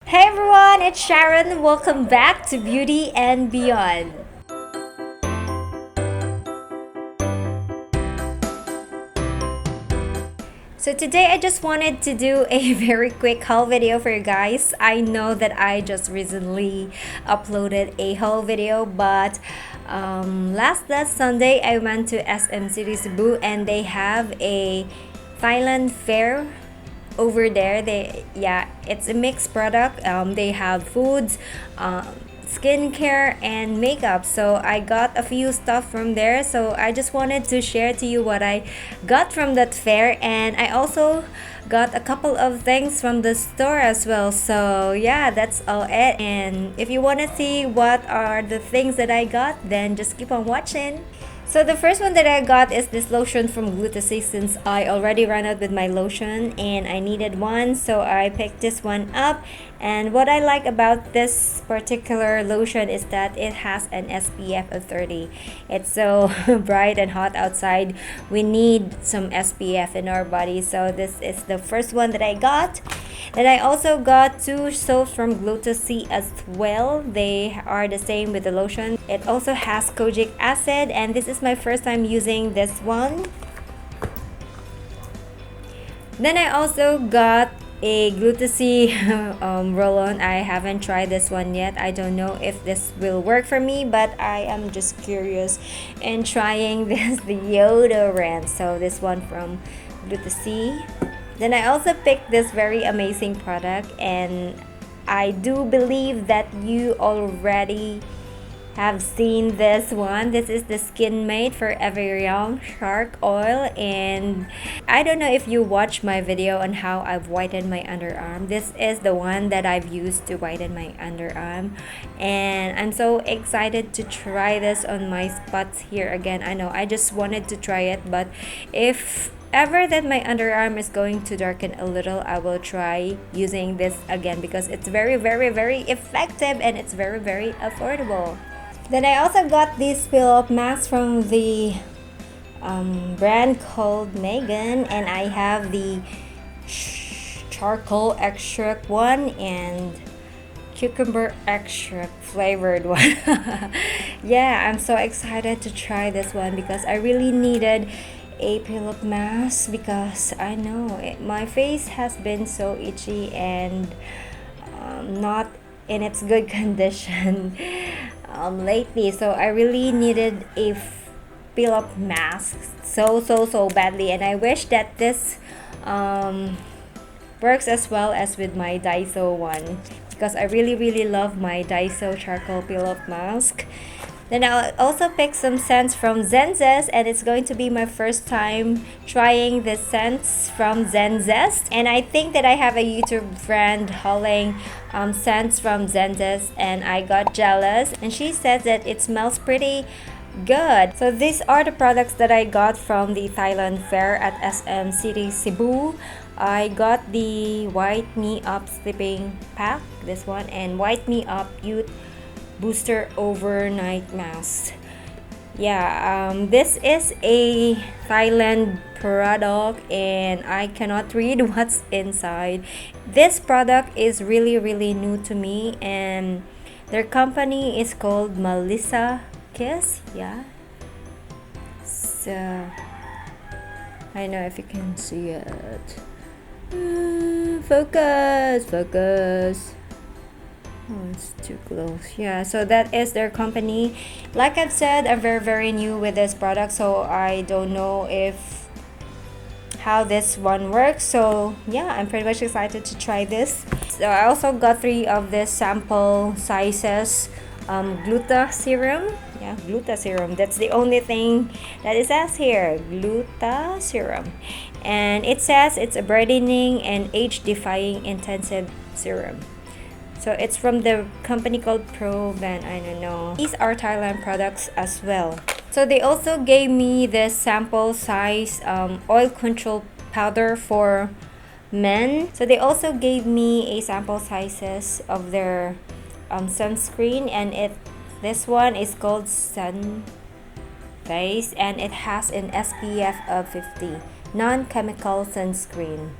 Hey everyone, it's Sharon. Welcome back to Beauty and Beyond. So today I just wanted to do a very quick haul video for you guys. I know that I just recently uploaded a haul video, but last Sunday I went to SM City Cebu and they have a Thailand fair over there. It's a mixed product. They have foods, skincare and makeup, so I got a few stuff from there. So I just wanted to share to you what I got from that fair, and I also got a couple of things from the store as well. So yeah, that's all it. And if you want to see what are the things that I got, then just keep on watching. So the first one that I got is this lotion from Glutasy, since I already ran out with my lotion and I needed one, so I picked this one up. And what I like about this particular lotion is that it has an SPF of 30. It's so bright and hot outside. We need some SPF in our body, so this is the first one that I got. Then I also got two soaps from Glutasy as well. They are the same with the lotion. It also has kojic acid, and this is my first time using this one. Then I also got a Glutasy roll-on. I haven't tried this one yet. I don't know if this will work for me, but I am just curious in trying this deodorant. So this one from Glutasy. Then I also picked this very amazing product, and I do believe that you already have seen this one. This is the Skin Mate Forever Young Shark Oil, and I don't know if you watched my video on how I've whitened my underarm. This is the one that I've used to whiten my underarm, and I'm so excited to try this on my spots here again. I know I just wanted to try it, but if ever that my underarm is going to darken a little, I will try using this again because it's very effective and it's very affordable. Then I also got this peel-up mask from the brand called Megan, and I have the charcoal extract one and cucumber extract flavored one. Yeah, I'm so excited to try this one because I really needed a peel-up mask because I know my face has been so itchy and not in its good condition lately, so I really needed a peel-up mask so badly, and I wish that this works as well as with my Daiso one because I really love my Daiso charcoal peel-up mask. Then I'll also pick some scents from Zenzest, and it's going to be my first time trying the scents from Zenzest. And I think that I have a YouTube friend hauling scents from Zenzest, and I got jealous, and she says that it smells pretty good. So these are the products that I got from the Thailand fair at SM City Cebu. I got the White Me Up Sleeping Pack, this one, and White Me Up Youth Booster Overnight Mask. This is a Thailand product and I cannot read what's inside. This product is really new to me, and their company is called Melissa Kiss. So I don't know if you can see it. Focus. Oh, it's too close. Yeah, so that is their company. Like I've said, I'm very new with this product, so I don't know if how this one works. So yeah, I'm pretty much excited to try this. So I also got 3 of this sample sizes Gluta serum. Gluta serum. That's the only thing that it says here. Gluta serum. And it says it's a brightening and age-defying intensive serum. So it's from the company called Provan. I don't know. These are Thailand products as well. So they also gave me this sample size oil control powder for men. So they also gave me a sample sizes of their sunscreen, and this one is called Sun Face, and it has an SPF of 50 non-chemical sunscreen.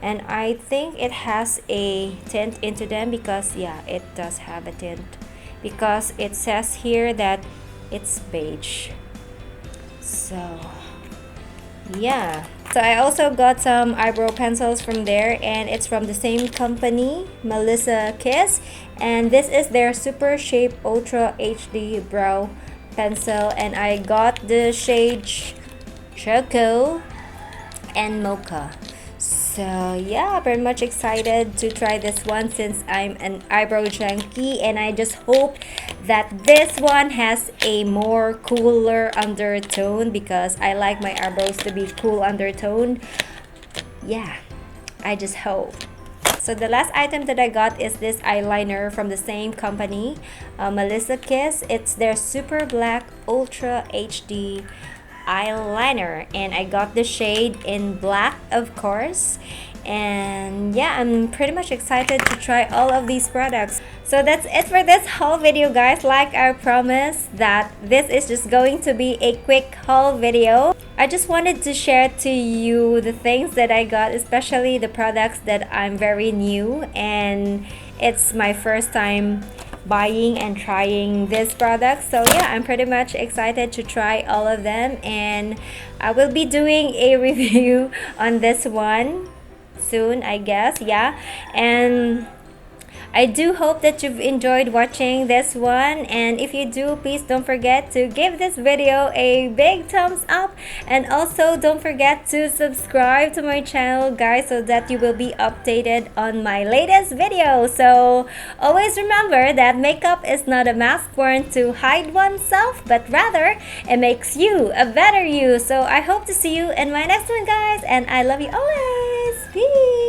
and I think it has a tint into them because yeah, it does have a tint because it says here that it's beige. So yeah, so I also got some eyebrow pencils from there, and it's from the same company, Melissa Kiss, and this is their Super Shape Ultra HD brow pencil, and I got the shades Choco and Mocha. So yeah, very much excited to try this one since I'm an eyebrow junkie, and I just hope that this one has a more cooler undertone because I like my eyebrows to be cool undertone. Yeah, I just hope. So the last item that I got is this eyeliner from the same company, Melissa Kiss. It's their Super Black Ultra HD eyeliner, and I got the shade in black, of course. And yeah, I'm pretty much excited to try all of these products. So that's it for this haul video, guys. Like I promised that this is just going to be a quick haul video. I just wanted to share to you the things that I got, especially the products that I'm very new and it's my first time buying and trying this product. So yeah, I'm pretty much excited to try all of them, and I will be doing a review on this one soon, I guess. Yeah, and I do hope that you've enjoyed watching this one, and if you do, please don't forget to give this video a big thumbs up, and also don't forget to subscribe to my channel, guys, so that you will be updated on my latest video. So always remember that makeup is not a mask worn to hide oneself, but rather it makes you a better you. So I hope to see you in my next one, guys, and I love you always. Peace.